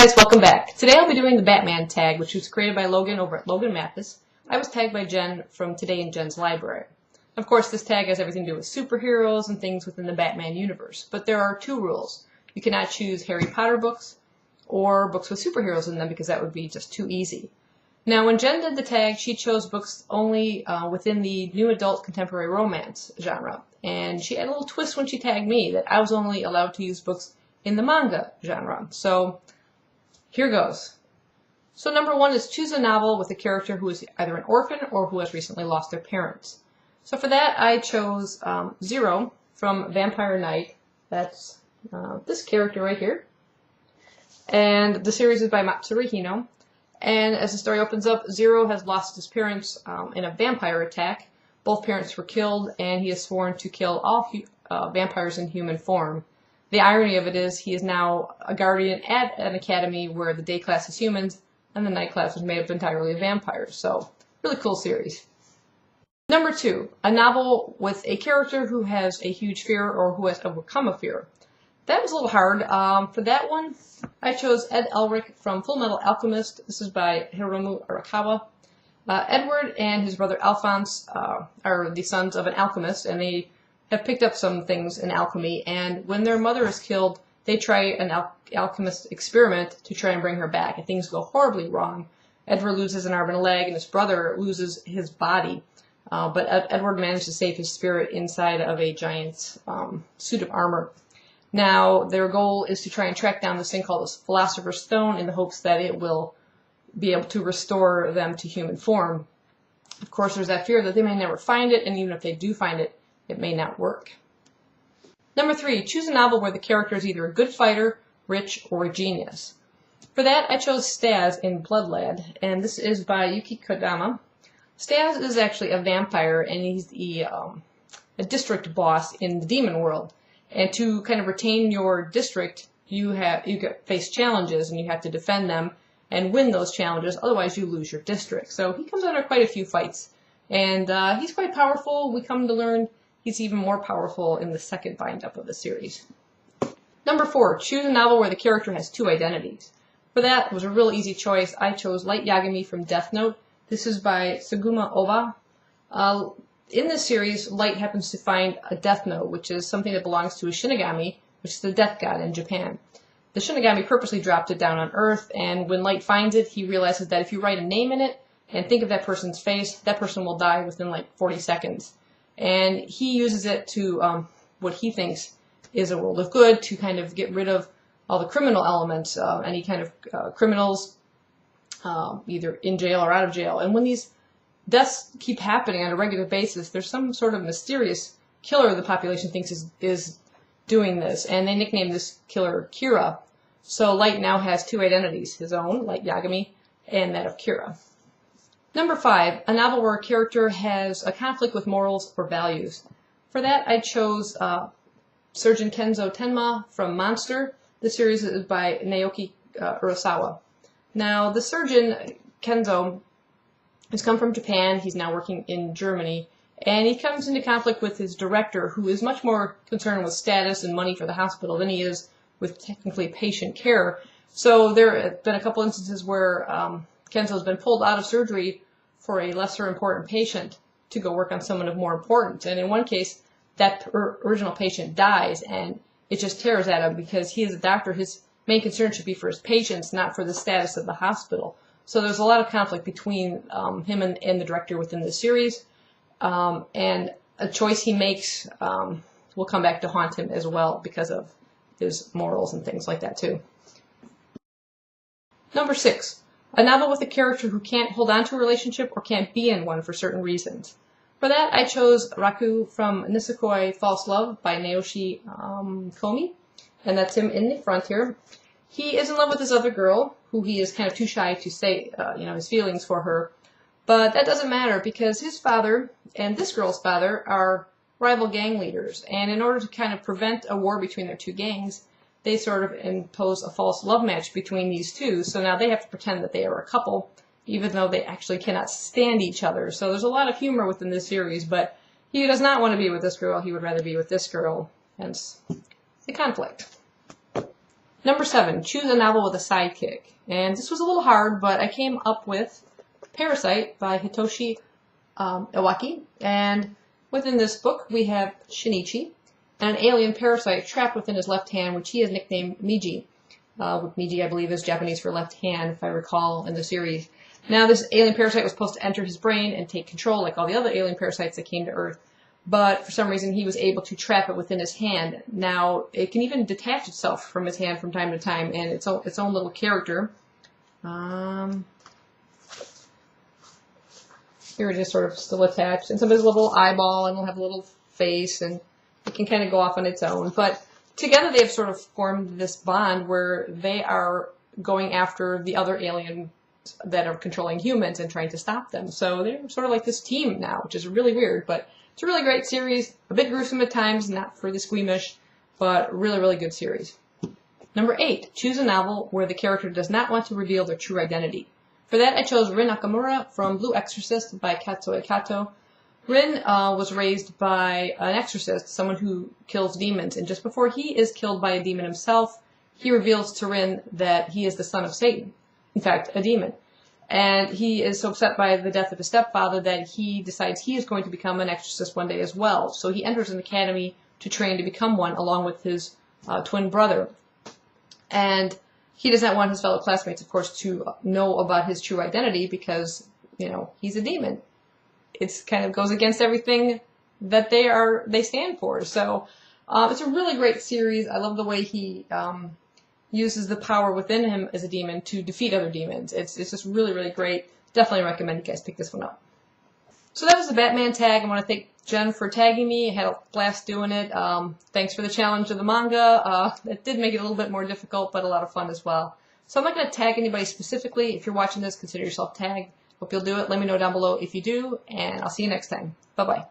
guys, welcome back. Today I'll be doing the Batman tag, which was created by Logan over at Logan Mathis. I was tagged by Jen from Today in Jen's library. Of course, this tag has everything to do with superheroes and things within the Batman universe, but there are two rules. You cannot choose Harry Potter books or books with superheroes in them because that would be just too easy. Now, when Jen did the tag, she chose books only within the new adult contemporary romance genre, and she had a little twist when she tagged me that I was only allowed to use books in the manga genre. So here goes. So number one is choose a novel with a character who is either an orphan or who has recently lost their parents. So for that, I chose Zero from Vampire Knight. That's this character right here. And the series is by Matsuri Hino. And as the story opens up, Zero has lost his parents in a vampire attack. Both parents were killed, and he is sworn to kill all vampires in human form. The irony of it is he is now a guardian at an academy where the day class is humans and the night class is made up entirely of vampires. So, really cool series. Number two, a novel with a character who has a huge fear or who has overcome a fear. That was a little hard. For that one, I chose Ed Elric from Full Metal Alchemist. This is by Hiromu Arakawa. Edward and his brother Alphonse are the sons of an alchemist, and they have picked up some things in alchemy, and when their mother is killed, they try an alchemist experiment to try and bring her back, and things go horribly wrong. Edward loses an arm and a leg, and his brother loses his body, but Edward managed to save his spirit inside of a giant suit of armor. Now, their goal is to try and track down this thing called the Philosopher's Stone in the hopes that it will be able to restore them to human form. Of course, there's that fear that they may never find it, and even if they do find it, it may not work. Number three, choose a novel where the character is either a good fighter, rich, or a genius. For that, I chose Staz in Blood Lad, and this is by Yuki Kodama. Staz is actually a vampire, and he's a district boss in the demon world. And to kind of retain your district, you face challenges, and you have to defend them and win those challenges, otherwise you lose your district. So he comes under quite a few fights, and he's quite powerful. We come to learn he's even more powerful in the second bind-up of the series. Number four, choose a novel where the character has two identities. For that, it was a real easy choice. I chose Light Yagami from Death Note. This is by Suguma Ova. In this series, Light happens to find a Death Note, which is something that belongs to a Shinigami, which is the death god in Japan. The Shinigami purposely dropped it down on Earth, and when Light finds it, he realizes that if you write a name in it and think of that person's face, that person will die within like 40 seconds. And he uses it to what he thinks is a world of good, to kind of get rid of all the criminal elements, any kind of criminals, either in jail or out of jail. And when these deaths keep happening on a regular basis, there's some sort of mysterious killer the population thinks is doing this, and they nickname this killer Kira. So Light now has two identities, his own, Light Yagami, and that of Kira. Number five, a novel where a character has a conflict with morals or values. For that, I chose Surgeon Kenzo Tenma from Monster. The series is by Naoki Urasawa. Now, the surgeon, Kenzo, has come from Japan. He's now working in Germany. And he comes into conflict with his director, who is much more concerned with status and money for the hospital than he is with technically patient care. So there have been a couple instances where Kenzo has been pulled out of surgery for a lesser important patient to go work on someone of more importance. And in one case, that original patient dies, and it just tears at him because he is a doctor. His main concern should be for his patients, not for the status of the hospital. So there's a lot of conflict between him and the director within the series. And a choice he makes will come back to haunt him as well because of his morals and things like that too. Number six, a novel with a character who can't hold on to a relationship or can't be in one for certain reasons. For that, I chose Raku from Nisekoi False Love by Naoshi Komi, and that's him in the front here. He is in love with this other girl, who he is kind of too shy to say, his feelings for her. But that doesn't matter because his father and this girl's father are rival gang leaders, and in order to kind of prevent a war between their two gangs, they sort of impose a false love match between these two. So now they have to pretend that they are a couple, even though they actually cannot stand each other. So there's a lot of humor within this series, but he does not want to be with this girl. He would rather be with this girl, hence the conflict. Number 7, choose a novel with a sidekick. And this was a little hard, but I came up with Parasite by Hitoshi Iwaki. And within this book, we have Shinichi, and an alien parasite trapped within his left hand, which he has nicknamed Miji. Miji, I believe, is Japanese for left hand, if I recall, in the series. Now, this alien parasite was supposed to enter his brain and take control, like all the other alien parasites that came to Earth. But for some reason, he was able to trap it within his hand. Now, it can even detach itself from his hand from time to time, and its own little character. Here it is, sort of still attached. And somebody's a little eyeball, and it'll have a little face, and it can kind of go off on its own. But together they have sort of formed this bond where they are going after the other aliens that are controlling humans and trying to stop them. So they're sort of like this team now, which is really weird. But it's a really great series. A bit gruesome at times, not for the squeamish, but really, really good series. Number 8, choose a novel where the character does not want to reveal their true identity. For that, I chose Rin Nakamura from Blue Exorcist by Katsuo Kato. Rin was raised by an exorcist, someone who kills demons, and just before he is killed by a demon himself, he reveals to Rin that he is the son of Satan, in fact, a demon. And he is so upset by the death of his stepfather that he decides he is going to become an exorcist one day as well. So he enters an academy to train to become one, along with his twin brother. And he does not want his fellow classmates, of course, to know about his true identity because, you know, he's a demon. It kind of goes against everything that they stand for. So it's a really great series. I love the way he uses the power within him as a demon to defeat other demons. It's just really, really great. Definitely recommend you guys pick this one up. So that was the Batman tag. I want to thank Jen for tagging me. I had a blast doing it. Thanks for the challenge of the manga. It did make it a little bit more difficult, but a lot of fun as well. So I'm not going to tag anybody specifically. If you're watching this, consider yourself tagged. Hope you'll do it. Let me know down below if you do, and I'll see you next time. Bye-bye.